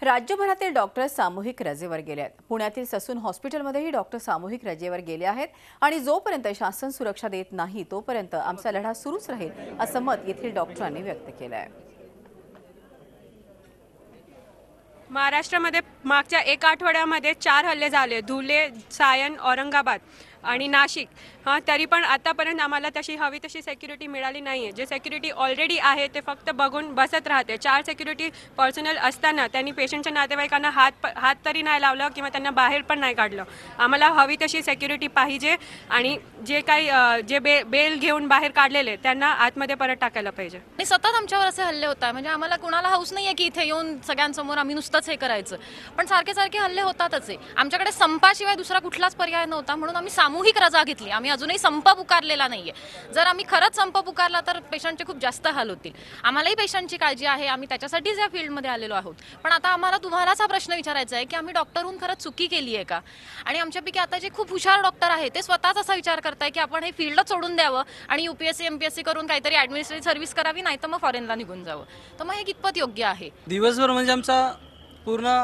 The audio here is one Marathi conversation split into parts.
राज्यभरातील डॉक्टर सामूहिक रजेवर गेले आहेत। पुण्यातील ससून हॉस्पिटलमध्येही डॉक्टर सामूहिक रजेवर गेले आहेत आणि जोपर्यंत शासन सुरक्षा देत नाही तोपर्यंत आमचा लढा सुरूच राहील असं मत येथील डॉक्टरांनी व्यक्त केलं आहे। महाराष्ट्रामध्ये मागच्या एक आठवड्यामध्ये 4 हल्ले झाले, धुळे, सायन, औरंगाबाद आणि नाशिक। तरी पण आतापर्यंत आम्हाला तशी हवी तशी सिक्युरिटी मिळाली नाहीये। जे सिक्युरिटी ऑलरेडी आहे ते फक्त बघून बसत राहते। 4 सिक्युरिटी पर्सनल असताना त्यांनी पेशंटच्या नातेवाईकांना हात तरी नाही लावलं किंवा त्यांना बाहेर पण नाही काढलं। आम्हाला हवी तशी सिक्युरिटी पाहिजे आणि जे काही जे बेल घेऊन बाहेर काढलेले त्यांना आतमध्ये परत टाकायला पाहिजे। आणि सतत आमच्यावर असे हल्ले होतात, म्हणजे आम्हाला कुणाला हौस नाहीये की इथे येऊन सगळ्यांसमोर आम्ही नुसतंच हे करायचं, पण सारखे हल्ले होतातच आहे। आमच्याकडे संपाशिवाय दुसरा कुठलाच पर्याय नव्हता, म्हणून आम्ही सामूहिक रजा घेतली। आम्ही अजूनही संप पुकारलेला नाहीये। जर आम्ही खरंच संप पुकारला तर पेशंटचे खूप जास्त हाल होतील। आम्हालाही पेशंटची काळजी आहे, आम्ही त्याच्यासाठीच या फील्डमध्ये आलेलो आहोत। पण आता आम्हाला तुम्हालाच हा प्रश्न विचारायचा आहे की आम्ही डॉक्टरहून खरंच चुकी केली आहे का? आणि आमच्यापैकी आता जे खूप हुशार डॉक्टर आहेत ते स्वतःच असा विचार करताय की आपण हे फील्डच सोडून द्यावं आणि UPSC MPSC करून काहीतरी ॲडमिनिस्ट्रेटिव्ह सर्व्हिस करावी, नाही तर मग फॉरेनला निघून जावं। तर मग हे कितपत योग्य आहे? दिवसभर म्हणजे आमचा पूर्ण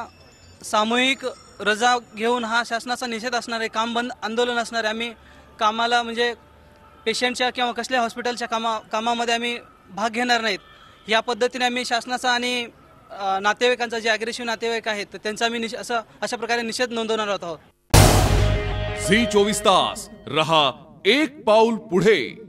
सामूहिक रजा घेऊन हा शासनाचा निषेध असणार आहे, काम बंद आंदोलन असणार आहे। आम्ही कामाला म्हणजे पेशंटच्या किंवा कसल्या हॉस्पिटलच्या कामामध्ये आम्ही भाग घेणार नाहीत। या पद्धतीने आम्ही शासनाचा आणि नातेवाईकांचा जे अग्रेसिव्ह नातेवाईक आहेत तर त्यांचा आम्ही अशा प्रकारे निषेध नोंदवणार आहोत। झी 24 तास रहा एक पाऊल पुढे।